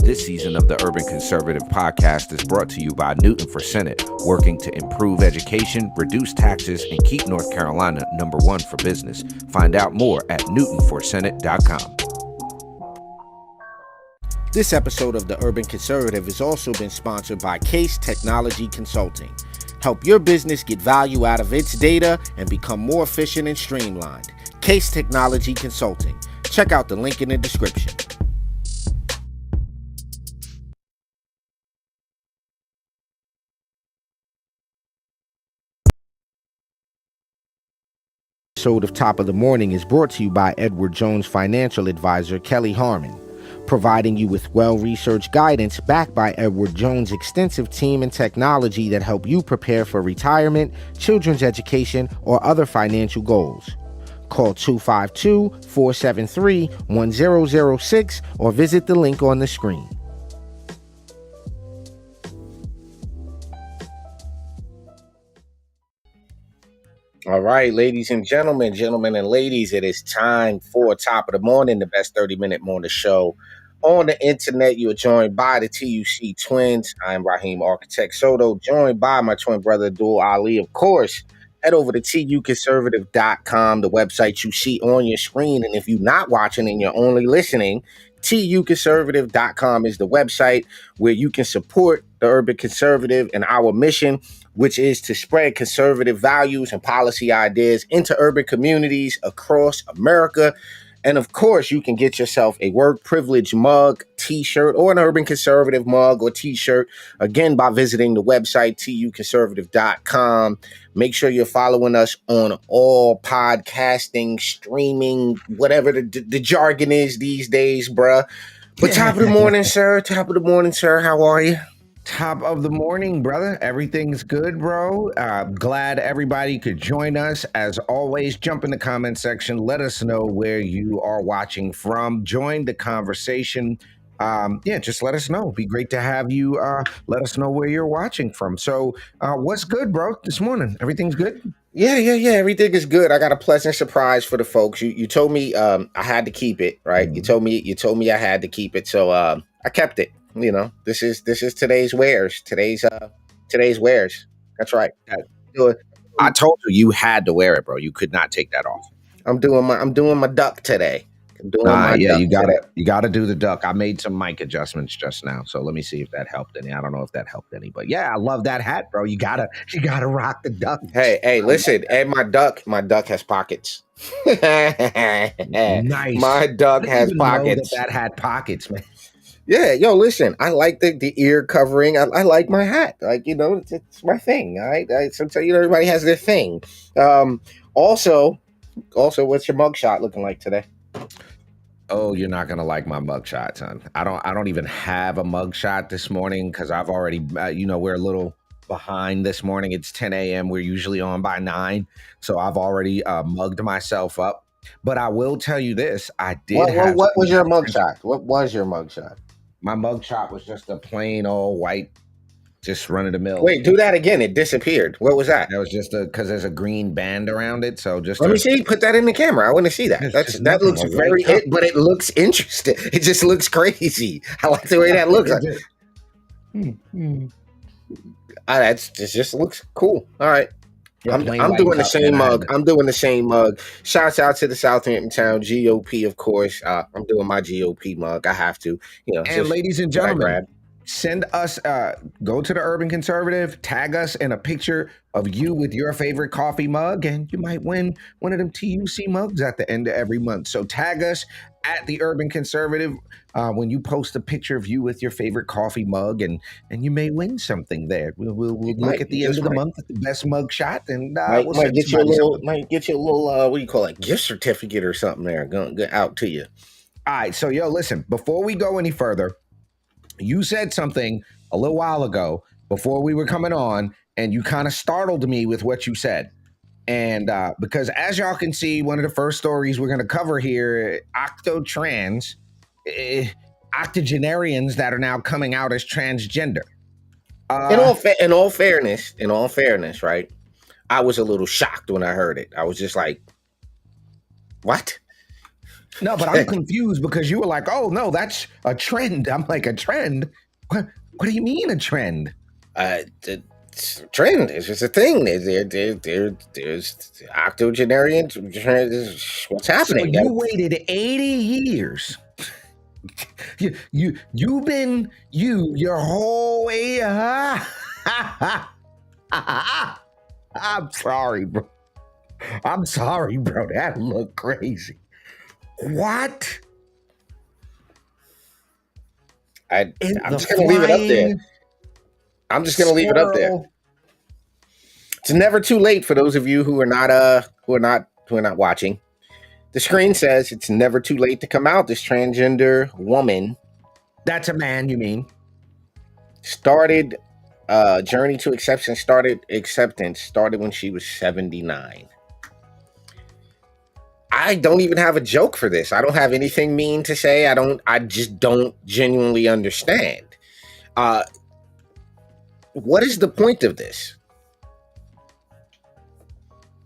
This season of the Urban Conservative Podcast is brought to you by Newton for Senate, working to improve education, reduce taxes, and keep North Carolina #1 for business. Find out more at newtonforsenate.com. This episode of the Urban Conservative has also been sponsored by Case Technology Consulting. Help your business get value out of its data and become more efficient and streamlined. Case Technology Consulting. Check out the link in the description. Episode of Top of the Morning is brought to you by Edward Jones financial advisor Kelly Harmon, providing you with well-researched guidance backed by Edward Jones' extensive team and technology that help you prepare for retirement, children's education, or other financial goals. Call 252-473-1006 or visit the link on the screen. All right, ladies and gentlemen and ladies, it is time for Top of the Morning, the best 30-minute morning show on the internet. You are joined by the TUC twins. I'm Raheem Architect Soto, joined by my twin brother, Abdul Ali. Of course, head over to tuconservative.com, the website you see on your screen. And if you're not watching and you're only listening, tuconservative.com is the website where you can support the Urban Conservative and our mission, which is to spread conservative values and policy ideas into urban communities across America. And of course, you can get yourself a work privilege mug, t-shirt, or an Urban Conservative mug or t-shirt, again, by visiting the website, tuconservative.com. Make sure you're following us on all podcasting, streaming, whatever the jargon is these days, bruh. But top of the morning, sir. Top of the morning, sir. How are you? Top of the morning, brother. Everything's good, bro. Glad everybody could join us. As always, jump in the comment section. Let us know where you are watching from. Join the conversation. Just let us know. It'd be great to have you. Let us know where you're watching from. So what's good, bro, this morning? Everything's good? Yeah. Everything is good. I got a pleasant surprise for the folks. You told me I had to keep it, right? Mm-hmm. You told me I had to keep it. So I kept it. You know, this is today's wares. Today's wares. That's right. I told you had to wear it, bro. You could not take that off. I'm doing my duck today. You gotta do the duck. I made some mic adjustments just now, so let me see if that helped any. I don't know if that helped any, but yeah, I love that hat, bro. You gotta rock the duck. Hey, listen, and my duck has pockets. Nice. My duck has pockets. That had pockets, man. Yeah, yo, listen, I like the ear covering. I like my hat. Like, you know, it's my thing. All right. Sometimes, you know, everybody has their thing. Also, what's your mugshot looking like today? Oh, you're not gonna like my mugshot, son. I don't even have a mugshot this morning because I've already, we're a little behind this morning. It's 10 a.m. We're usually on by 9, so I've already mugged myself up. But I will tell you this: I did. What was your mugshot? What was your mugshot? My mugshot was just a plain old white, just run of the mill. Wait, do that again. It disappeared. What was that? That was just because there's a green band around it. So just let me see. Put that in the camera. I want to see that. That looks very, but it looks interesting. It just looks crazy. I like the way that looks. That just looks cool. All right. I'm doing the same mug. I'm doing the same mug. Shouts out to the Southampton Town GOP, of course. I'm doing my GOP mug. I have to, And ladies and gentlemen, Send us, go to the Urban Conservative, tag us in a picture of you with your favorite coffee mug, and you might win one of them TUC mugs at the end of every month. So tag us at the Urban Conservative when you post a picture of you with your favorite coffee mug, and you may win something there. We'll You look might, at you the end just of the might. month at the best mug shot, and Might we'll might send get you a somebody little something. might get you a little what do you call it, gift certificate or something there. Going to out to you. All right, so yo, listen, before we go any further, you said something a little while ago before we were coming on, and you kind of startled me with what you said. And because as y'all can see, one of the first stories we're going to cover here, Octo-Trans, eh, octogenarians that are now coming out as transgender. In all fairness, right? I was a little shocked when I heard it. I was just like, "What?" No, but I'm confused because you were like, "Oh no, that's a trend." I'm like, "A trend? What do you mean a trend?" It's a trend. It's just a thing. There's octogenarians. What's So happening? you waited 80 years. You've been your whole way. I'm sorry, bro. I'm sorry, bro. That looked crazy. What? I'm The just gonna leave it up there. flying I'm just gonna leave it up there. squirrel. It's never too late for those of you who are not watching. The screen says it's never too late to come out. This transgender woman That's a man, you mean? started journey to acceptance started when she was 79. I don't even have a joke for this. I don't have anything mean to say. I just don't genuinely understand. What is the point of this?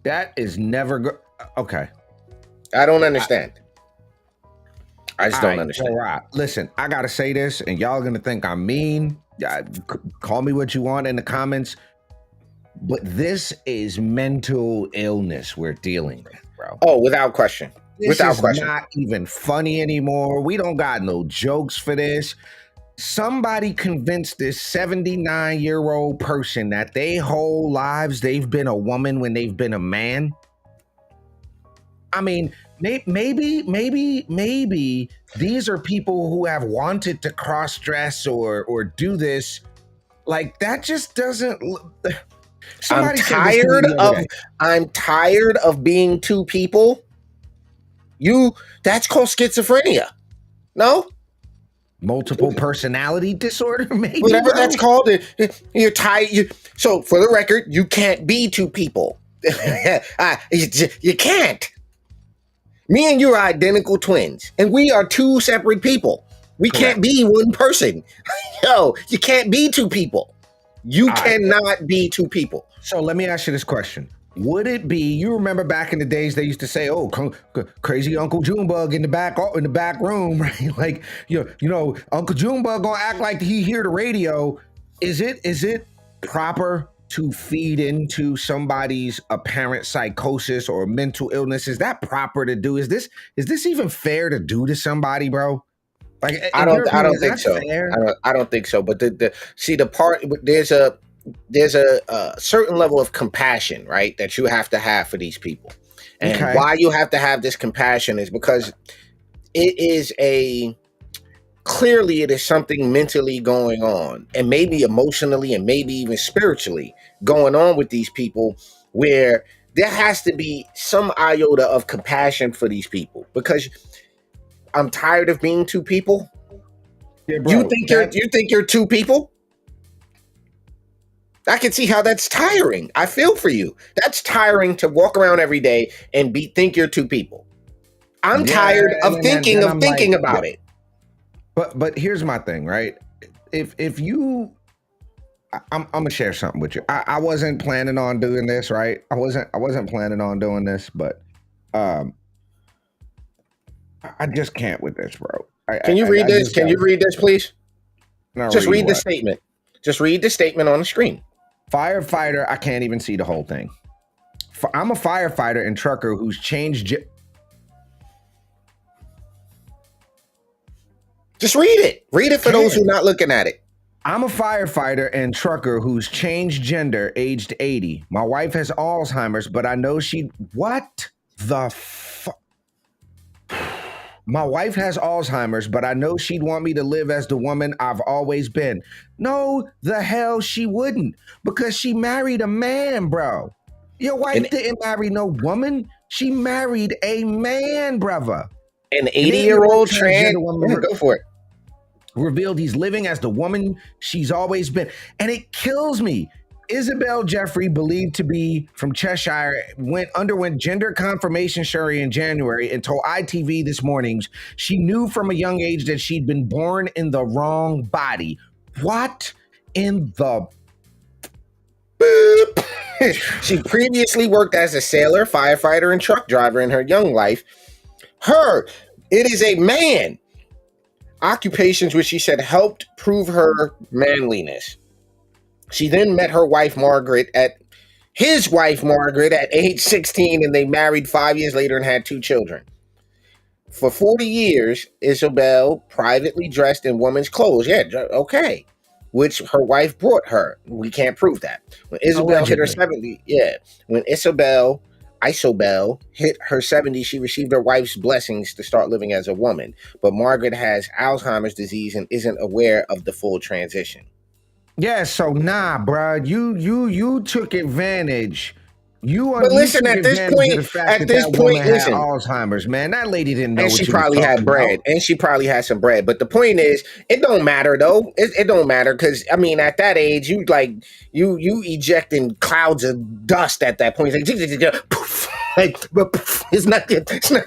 That is never okay. I don't understand. I just don't understand. All right. Listen, I gotta say this, and y'all gonna think I'm mean. Call me what you want in the comments, but this is mental illness we're dealing with, bro. Oh, without question. This is not even funny anymore. We don't got no jokes for this. Somebody convinced this 79-year-old person that they whole lives they've been a woman when they've been a man. I mean, maybe these are people who have wanted to cross-dress or do this. Like that just doesn't. I'm tired of being two people. That's called schizophrenia. No? Multiple personality disorder, maybe. Whatever that's called. You're tired. So for the record, you can't be two people. You can't. Me and you are identical twins, and we are two separate people. We can't be one person. Yo, you can't be two people. You cannot be two people. So let me ask you this question. Would it be, you remember back in the days they used to say, "Oh, crazy Uncle Junebug in the back room," right? Like, you know, Uncle Junebug gonna act like he hear the radio. Is it proper to feed into somebody's apparent psychosis or mental illness? Is that proper to do? Is this even fair to do to somebody, bro? Like, I don't think so. I don't think so. But there's a certain level of compassion, right, that you have to have for these people. And why you have to have this compassion is because clearly it is something mentally going on, and maybe emotionally and maybe even spiritually going on with these people, where there has to be some iota of compassion for these people, because I'm tired of being two people. Yeah, bro, you think you're two people? I can see how that's tiring. I feel for you. That's tiring to walk around every day and think you're two people. I'm tired of thinking about it. But here's my thing, right? If you, I'm gonna share something with you. I wasn't planning on doing this, right? I wasn't planning on doing this, but I just can't with this, bro. Can you read this? Can you read this, please? Just read the statement. Just read the statement on the screen. Firefighter, I can't even see the whole thing. I'm a firefighter and trucker who's changed. Just read it. Read it for those who are not looking at it. I'm a firefighter and trucker who's changed gender, aged 80. My wife has Alzheimer's, but I know she. What the fuck? My wife has Alzheimer's, but I know she'd want me to live as the woman I've always been. No, the hell she wouldn't, because she married a man, bro. Your wife An, didn't marry no woman. She married a man, brother. an And then the 80-year-old transgender trans. woman Yeah, go for it. revealed he's living as the woman she's always been. And it kills me. Isabel Jeffrey, believed to be from Cheshire, underwent gender confirmation surgery in January and told ITV this morning she knew from a young age that she'd been born in the wrong body. What in the... Boop. She previously worked as a sailor, firefighter, and truck driver in her young life. It is a man. Occupations which she said helped prove her manliness. She then met his wife Margaret at age 16, and they married 5 years later and had 2 children. For 40 years, Isabel privately dressed in women's clothes. Yeah, okay. Which her wife brought her. We can't prove that. When Isabel hit her 70, when Isobel hit her 70, she received her wife's blessings to start living as a woman. But Margaret has Alzheimer's disease and isn't aware of the full transition. Yeah, so nah, bro. You took advantage. But listen, at this point, listen, Alzheimer's, man. That lady didn't know. And what she you probably had bread, about. and she probably had some bread. But the point is, it don't matter though. It don't matter because I mean, at that age, you ejecting clouds of dust at that point. It's like, poof, it's not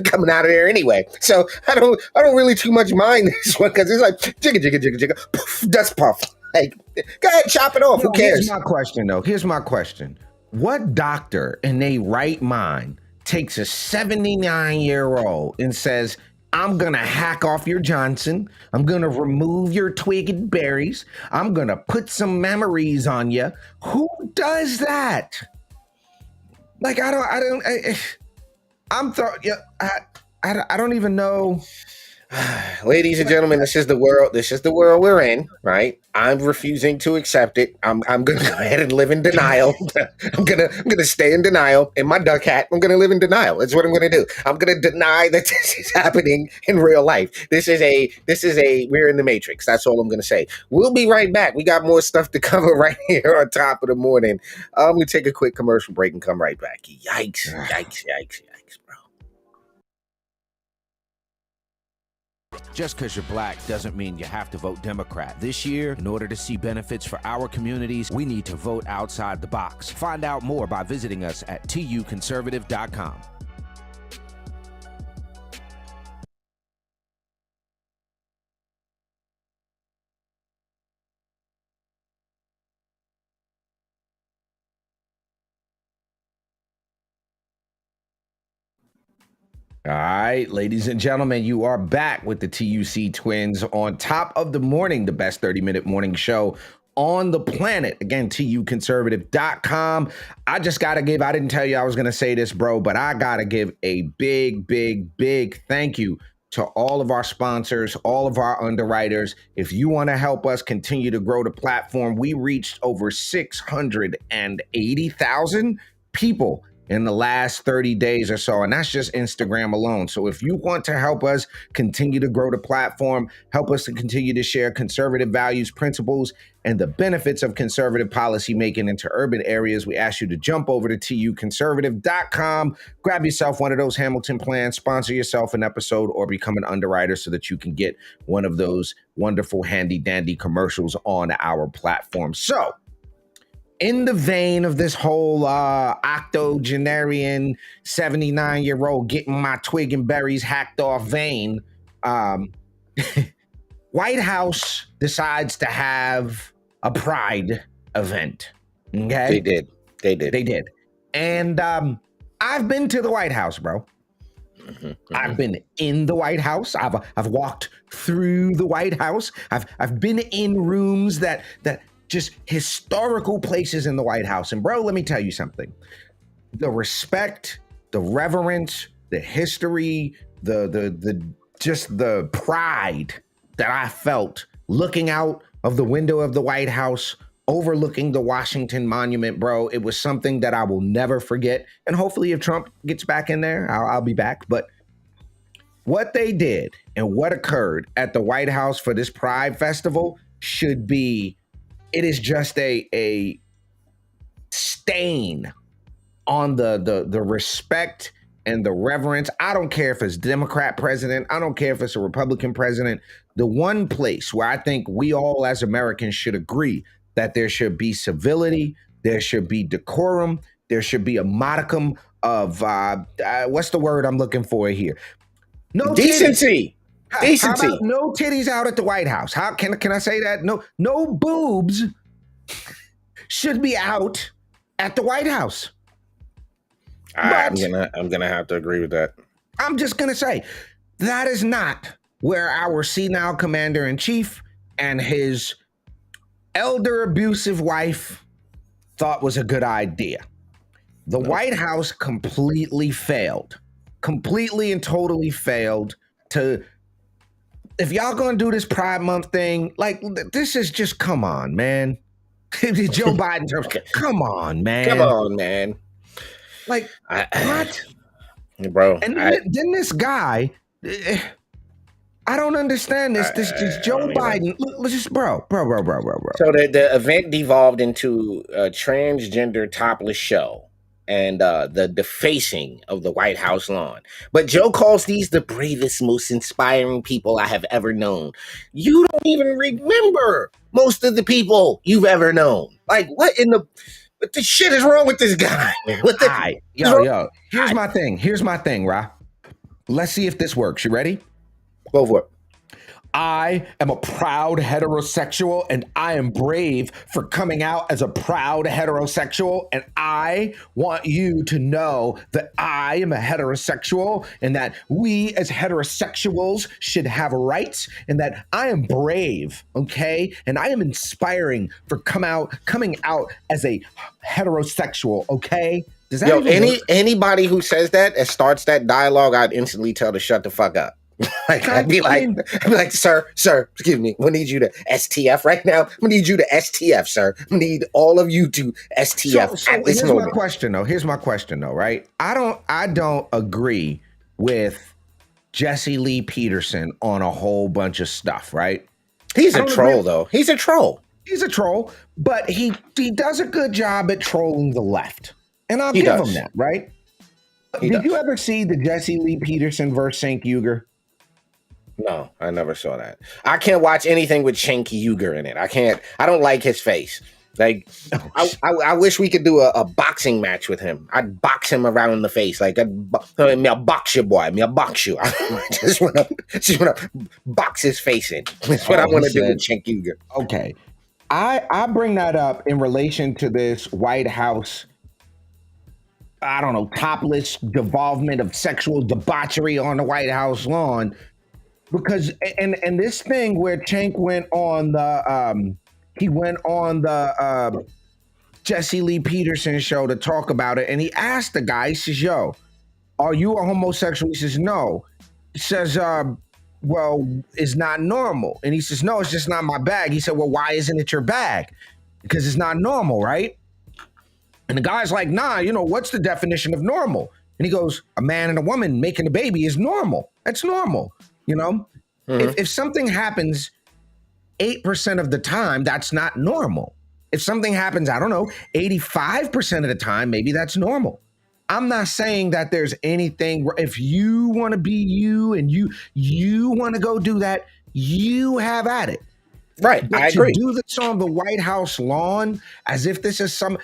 coming out of there anyway. So I don't really too much mind this one because it's like jigga jigga jigga jigga, poof, dust puff. Like, go ahead, chop it off. Who cares? Here's my question though. Here's my question. What doctor in their right mind takes a 79-year-old and says, I'm going to hack off your Johnson. I'm going to remove your twig and berries. I'm going to put some memories on you. Who does that? Like, I don't even know. Ladies and gentlemen, this is the world we're in, right? I'm refusing to accept it. I'm gonna go ahead and live in denial. I'm gonna stay in denial in my duck hat. I'm gonna live in denial. That's what I'm gonna do. I'm gonna deny that this is happening in real life. We're in the Matrix. That's all I'm gonna say. We'll be right back. We got more stuff to cover right here on top of the morning. We take a quick commercial break and come right back. Yikes, bro. Just because you're black doesn't mean you have to vote Democrat. This year, in order to see benefits for our communities, we need to vote outside the box. Find out more by visiting us at tuconservative.com. All right, ladies and gentlemen, you are back with the TUC Twins on top of the morning, the best 30-minute morning show on the planet. Again, tuconservative.com. I didn't tell you I was going to say this, bro, but I got to give a big, big, big thank you to all of our sponsors, all of our underwriters. If you want to help us continue to grow the platform, we reached over 680,000 people in the last 30 days or so, and that's just Instagram alone. So if you want to help us continue to grow the platform, help us to continue to share conservative values, principles, and the benefits of conservative policy making into urban areas, we ask you to jump over to tuconservative.com, grab yourself one of those Hamilton plans, sponsor yourself an episode, or become an underwriter so that you can get one of those wonderful handy dandy commercials on our platform. So, in the vein of this whole octogenarian 79-year-old getting my twig and berries hacked off vein, White House decides to have a pride event. Okay? They did. And I've been to the White House, bro. I've been in the White House. I've walked through the White House. I've been in rooms that just historical places in the White House. And bro, let me tell you something. The respect, the reverence, the history, the pride that I felt looking out of the window of the White House overlooking the Washington Monument, bro. It was something that I will never forget. And hopefully, if Trump gets back in there, I'll be back. But what they did and what occurred at the White House for this Pride Festival should be, it is just a stain on the respect and the reverence. I don't care if it's Democrat president. I don't care if it's a Republican president. The one place where I think we all as Americans should agree that there should be civility, there should be decorum, there should be a modicum of what's the word I'm looking for here? No decency. Titties. Decency. How about no titties out at the White House? How can I say that? No boobs should be out at the White House. I'm gonna have to agree with that. I'm just gonna say that is not where our senile commander-in-chief and his elder abusive wife thought was a good idea. The White House completely and totally failed to. If y'all gonna do this Pride Month thing, like this is just, come on, man. Joe Biden terms, come on, man. Like, what? Bro. And then this guy, I don't understand this. This Joe Biden. Let's just, bro. So the event devolved into a transgender topless show and the defacing of the White House lawn. But Joe calls these the bravest, most inspiring people I have ever known. You don't even remember most of the people you've ever known. Like, what the shit is wrong with this guy? Yo. Here's my thing, Ra. Let's see if this works. You ready? Go for it. I am a proud heterosexual, and I am brave for coming out as a proud heterosexual. And I want you to know that I am a heterosexual and that we as heterosexuals should have rights and that I am brave, okay? And I am inspiring for coming out as a heterosexual, okay? Does that anybody who says that and starts that dialogue, I'd instantly tell to shut the fuck up. I'd be like, sir, excuse me. We need you to STF right now. We need you to STF, sir. We need all of you to STF at this moment. Here's my question though, right? I don't agree with Jesse Lee Peterson on a whole bunch of stuff, right? He's a troll though. He's a troll, but he does a good job at trolling the left. And I'll give him that, right? Did you ever see the Jesse Lee Peterson versus Cenk Uygur? No, I never saw that. I can't watch anything with Cenk Uygur in it. I don't like his face. Like, I wish we could do a boxing match with him. I'd box him around the face. Like, I'll box you, boy. I'll box you. I just want to box his face in. That's what I want to do with Cenk Uygur. Okay. I bring that up in relation to this White House, I don't know, topless devolvement of sexual debauchery on the White House lawn. Because and this thing where Cenk went on the Jesse Lee Peterson show to talk about it, and he asked the guy, he says, "Yo, are you a homosexual?" He says, "No." He says, "Well, it's not normal." And he says, "No, it's just not my bag." He said, "Well, why isn't it your bag?" Because it's not normal, right? And the guy's like, "Nah, what's the definition of normal?" And he goes, "A man and a woman making a baby is normal. That's normal." If something happens 8% of the time, that's not normal. If something happens, I don't know, 85% of the time, maybe that's normal. I'm not saying that there's anything, if you want to be you and you want to go do that, you have at it. Right, but I agree. To do this on the White House lawn, as if this is for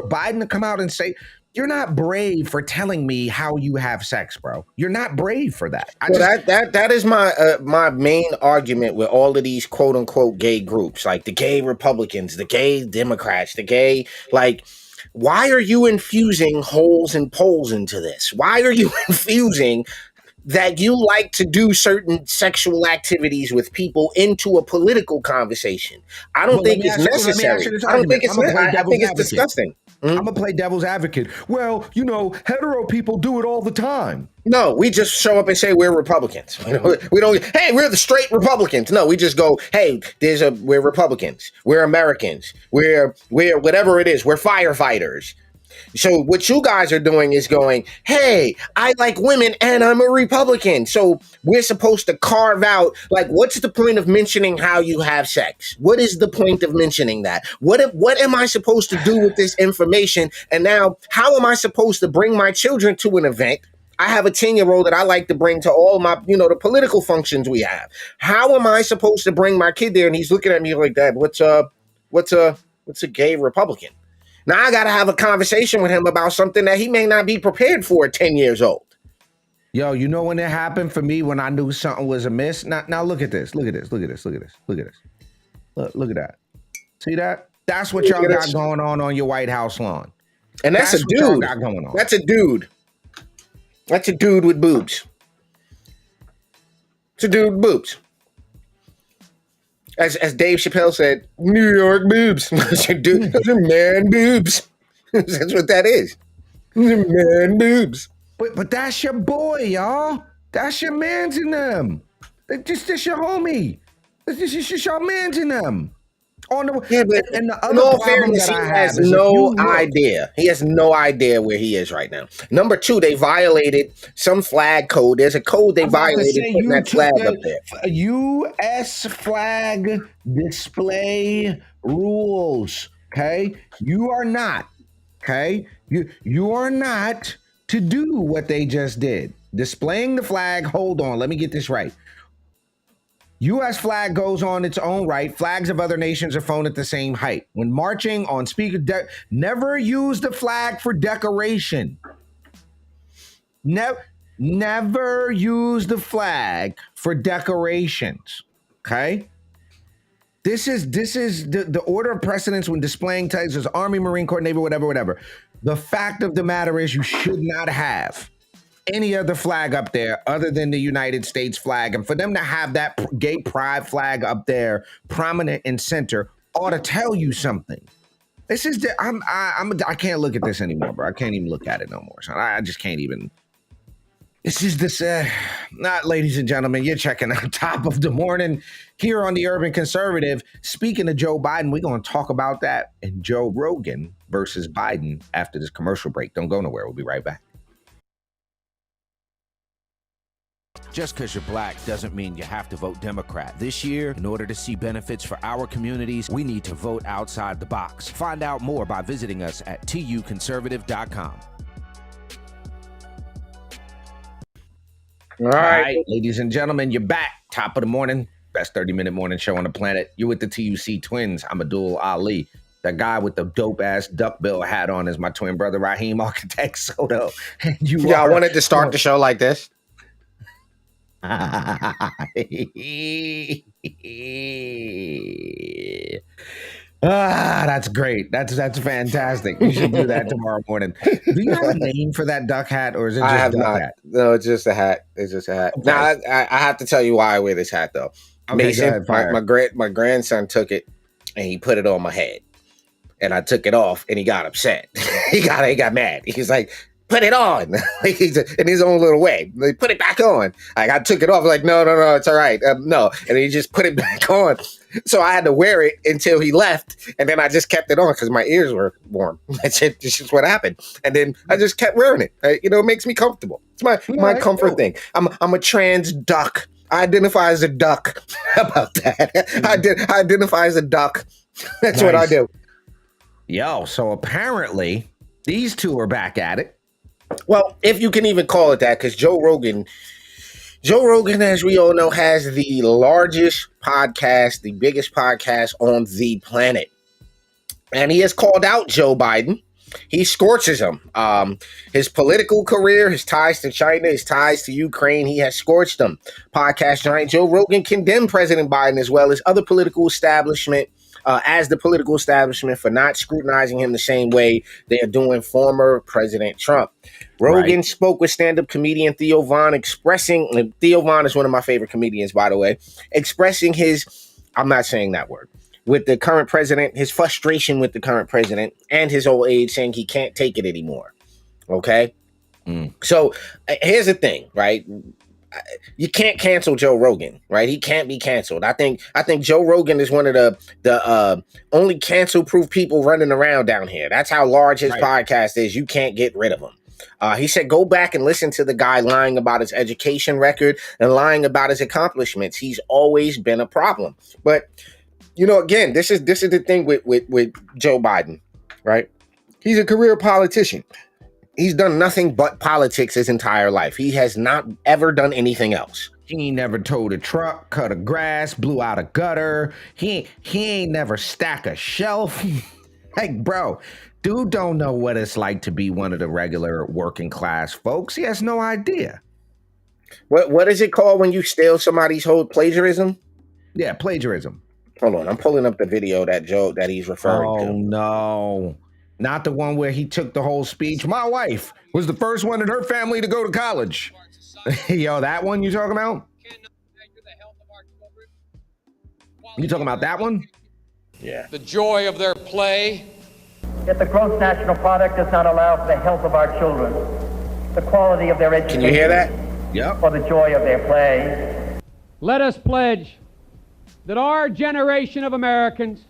Biden to come out and say, "You're not brave for telling me how you have sex, bro. You're not brave for that." That is my main argument with all of these quote unquote gay groups, like the gay Republicans, the gay Democrats, the gay, like, why are you infusing holes and poles into this? Why are you infusing that you like to do certain sexual activities with people into a political conversation. I don't Well, think it's let me ask you necessary. this I don't think argument. it's. I'm gonna play I devil's think it's advocate. disgusting. I'm gonna play devil's advocate. Well, hetero people do it all the time. No, we just show up and say we're Republicans. We don't. Hey, we're the straight Republicans. No, we just go. Hey, we're Republicans. We're Americans. We're whatever it is. We're firefighters. So what you guys are doing is going, hey, I like women and I'm a Republican. So we're supposed to carve out, like, what's the point of mentioning how you have sex? What is the point of mentioning that? What am I supposed to do with this information? And now, how am I supposed to bring my children to an event? I have a 10-year-old that I like to bring to all my, the political functions we have. How am I supposed to bring my kid there? And he's looking at me like, Dad, what's a gay Republican? Now I got to have a conversation with him about something that he may not be prepared for at 10 years old. Yo, you know when it happened for me when I knew something was amiss? Now look at this. Look at this. Look at this. Look at this. Look at this. Look at that. See that? That's what y'all got going on your White House lawn. And that's a dude. Got going on. That's a dude. That's a dude with boobs. It's a dude with boobs. As Dave Chappelle said, New York boobs. Those are man boobs. That's what that is. Man boobs. But that's your boy, y'all. That's your mans in them. That's your homie. That's just your mans in them. But and the other problem that I have is no idea. He has no idea where he is right now. Number two, they violated some flag code. There's a code they violated putting that flag up there. U.S. flag display rules. Okay, you are not. Okay, you are not to do what they just did. Displaying the flag. Hold on, let me get this right. U.S. flag goes on its own right. Flags of other nations are flown at the same height. When marching on speaker deck, never use the flag for decoration. Never use the flag for decorations. Okay? This is the order of precedence when displaying tags as Army, Marine Corps, Navy, whatever. The fact of the matter is you should not have any other flag up there other than the United States flag. And for them to have that gay pride flag up there prominent in center ought to tell you something. This is I can't look at this anymore, bro. I can't even look at it no more. So I just can't even. Ladies and gentlemen, you're checking out Top of the Morning here on the Urban Conservative. Speaking of Joe Biden, we're going to talk about that and Joe Rogan versus Biden after this commercial break. Don't go nowhere. We'll be right back. Just because you're black doesn't mean you have to vote Democrat. This year, in order to see benefits for our communities, we need to vote outside the box. Find out more by visiting us at tuconservative.com. All right, ladies and gentlemen, you're back. Top of the morning, best 30-minute morning show on the planet. You're with the TUC twins. I'm Abdul Ali. That guy with the dope-ass duckbill hat on is my twin brother, Raheem Architect Soto. I wanted to start the show like this. That's great. That's fantastic. You should do that tomorrow morning. Do you have a name for that duck hat, or is it just I have duck not. hat? No, it's just a hat. It's just a hat. Okay. Now I have to tell you why I wear this hat though. Okay, Mason, my grandson took it and he put it on my head, and I took it off and he got upset. he got mad. He's like, put it on. In his own little way. Like, put it back on. Like, I took it off. Like, no, it's all right. No. And he just put it back on. So I had to wear it until he left. And then I just kept it on because my ears were warm. That's just what happened. And then I just kept wearing it. It makes me comfortable. It's my comfort thing. I'm a trans duck. I identify as a duck. How about that? I identify as a duck. That's nice. What I do. Yo, so apparently these two are back at it. Well, if you can even call it that, because Joe Rogan, as we all know, has the largest podcast, the biggest podcast on the planet. And he has called out Joe Biden. He scorches him. His political career, his ties to China, his ties to Ukraine, he has scorched them. Podcast giant Joe Rogan condemned President Biden as well as other political establishment as the political establishment for not scrutinizing him the same way they are doing former President Trump. Rogan spoke with stand-up comedian Theo Von Theo Von is one of my favorite comedians, by the way, expressing his, I'm not saying that word, with the current president, his frustration with the current president and his old age, saying he can't take it anymore. Okay? So here's the thing, right? You can't cancel Joe Rogan, right? He can't be canceled. I think Joe Rogan is one of the only cancel-proof people running around down here. That's how large his podcast is. You can't get rid of him. He said, go back and listen to the guy lying about his education record and lying about his accomplishments. He's always been a problem. But, you know, again, this is the thing with Joe Biden, right? He's a career politician. He's done nothing but politics his entire life. He has not ever done anything else. He ain't never towed a truck, cut a grass, blew out a gutter. He ain't never stacked a shelf. Like, bro, dude don't know what it's like to be one of the regular working class folks. He has no idea. What is it called when you steal somebody's whole plagiarism? Yeah, plagiarism. Hold on, I'm pulling up the video that he's referring to. Oh, no. Not the one where he took the whole speech. My wife was the first one in her family to go to college. Yo, that one you talking about? You talking about that one? Yeah. The joy of their play. Yet the gross national product does not allow for the health of our children, the quality of their education. Can you hear that? Yep. Or the joy of their play. Let us pledge that our generation of Americans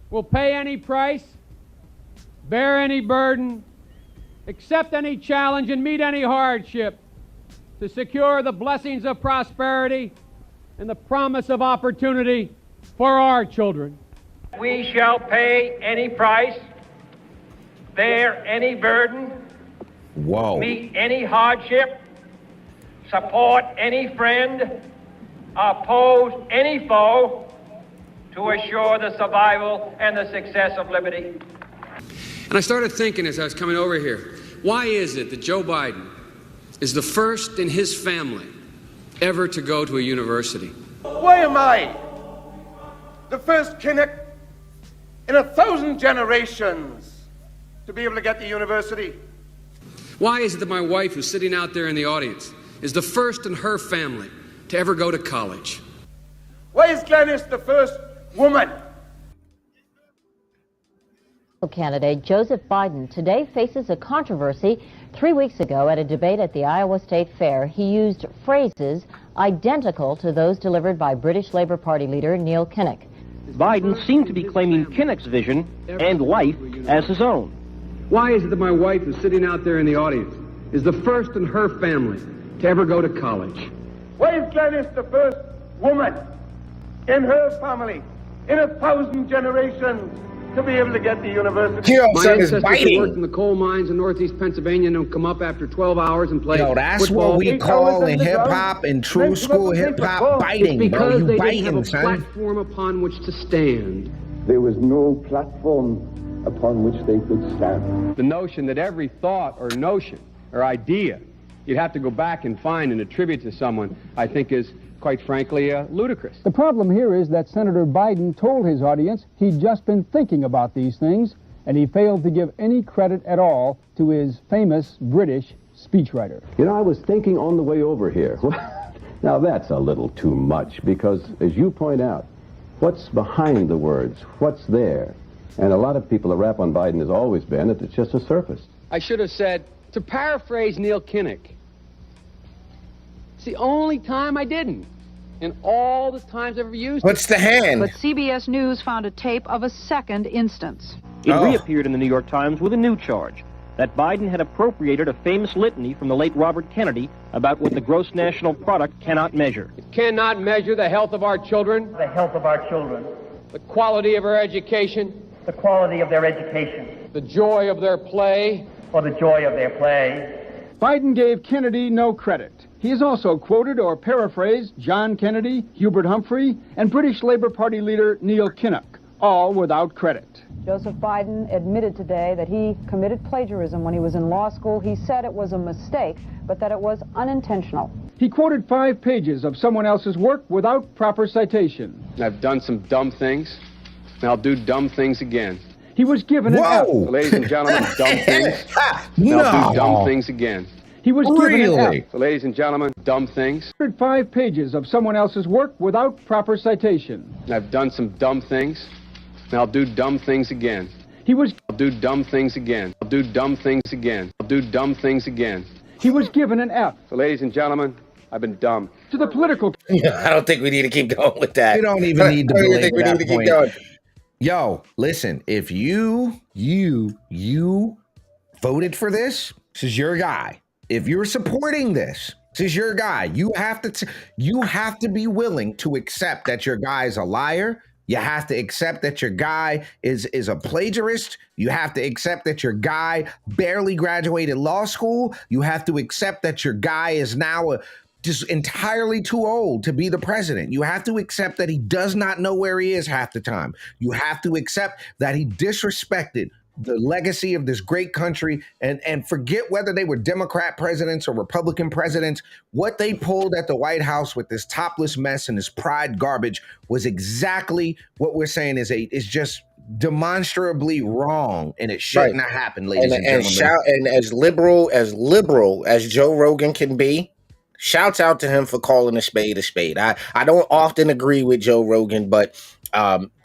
will pay any price, bear any burden, accept any challenge, and meet any hardship to secure the blessings of prosperity and the promise of opportunity for our children. We shall pay any price, bear any burden, meet any hardship, support any friend, oppose any foe to assure the survival and the success of liberty. And I started thinking as I was coming over here, why is it that Joe Biden is the first in his family ever to go to a university? Why am I the first Kinnick in 1,000 generations to be able to get to university? Why is it that my wife, who's sitting out there in the audience, is the first in her family to ever go to college? Why is Glenys the first woman? Candidate Joseph Biden today faces a controversy. 3 weeks ago at a debate at the Iowa State Fair, he used phrases identical to those delivered by British Labour Party leader Neil Kinnock. Biden seemed to be claiming Kinnock's vision and life as his own. Why is it that my wife, who's sitting out there in the audience, is the first in her family to ever go to college? Why is Glenys the first woman in her family in 1,000 generations to be able to get to university? My ancestors worked in the coal mines in northeast Pennsylvania and come up after 12 hours and play Yo, that's football. what we call in hip-hop and true school hip-hop biting, It's bro. because You they biting, didn't have a son. platform upon which to stand. There was no platform upon which they could stand. The notion that every thought or notion or idea you'd have to go back and find and attribute to someone, I think is, quite frankly, ludicrous. The problem here is that Senator Biden told his audience he'd just been thinking about these things, and he failed to give any credit at all to his famous British speechwriter. You know, I was thinking on the way over here. Now that's a little too much because, as you point out, what's behind the words? What's there? And a lot of people, the rap on Biden has always been that it's just a surface. I should have said, to paraphrase Neil Kinnock, it's the only time I didn't, and all the times I've ever used What's the hand? But CBS News found a tape of a second instance. It reappeared in the New York Times with a new charge, that Biden had appropriated a famous litany from the late Robert Kennedy about what the gross national product cannot measure. It cannot measure the health of our children, The health of our children, the quality of our education, the quality of their education, the joy of their play, or the joy of their play. Biden gave Kennedy no credit. He has also quoted or paraphrased John Kennedy, Hubert Humphrey, and British Labour Party leader Neil Kinnock, all without credit. Joseph Biden admitted today that he committed plagiarism when he was in law school. He said it was a mistake, but that it was unintentional. He quoted 5 pages of someone else's work without proper citation. I've done some dumb things, and I'll do dumb things again. He was given an F. So, ladies and gentlemen, dumb things. And I'll do dumb things again. He was given an F. So, ladies and gentlemen, dumb things. 5 pages of someone else's work without proper citation. I've done some dumb things, and I'll do dumb things again. I'll do dumb things again. I'll do dumb things again. I'll do dumb things again. He was given an F. So, ladies and gentlemen, I've been dumb. To the political... I don't think we need to keep going with that. We don't even need to belabor that keep point. going. Yo, listen, if you voted for this is your guy. If you're supporting this is your guy. You have to be willing to accept that your guy is a liar. You have to accept that your guy is a plagiarist. You have to accept that your guy barely graduated law school. You have to accept that your guy is now just entirely too old to be the president. You have to accept that he does not know where he is half the time. You have to accept that he disrespected the legacy of this great country, and forget whether they were Democrat presidents or Republican presidents. What they pulled at the White House with this topless mess and this pride garbage was exactly what we're saying is just demonstrably wrong, and it shouldn't have happened, ladies and gentlemen. And as liberal as Joe Rogan can be, shouts out to him for calling a spade a spade. I don't often agree with Joe Rogan, but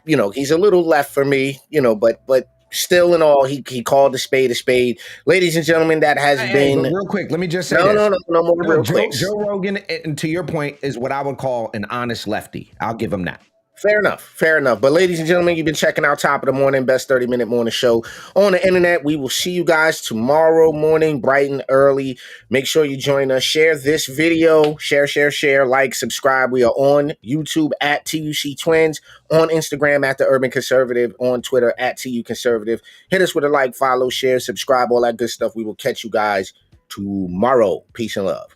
he's a little left for me, but still in all, he called a spade a spade. Ladies and gentlemen, that has been... Real quick, let me just say No more real quick. Joe Rogan, and to your point, is what I would call an honest lefty. I'll give him that. Fair enough. But ladies and gentlemen, you've been checking out Top of the Morning, best 30-minute morning show on the internet. We will see you guys tomorrow morning, bright and early. Make sure you join us. Share this video. Share, like, subscribe. We are on YouTube at TUC Twins, on Instagram at The Urban Conservative, on Twitter at TU Conservative. Hit us with a like, follow, share, subscribe, all that good stuff. We will catch you guys tomorrow. Peace and love.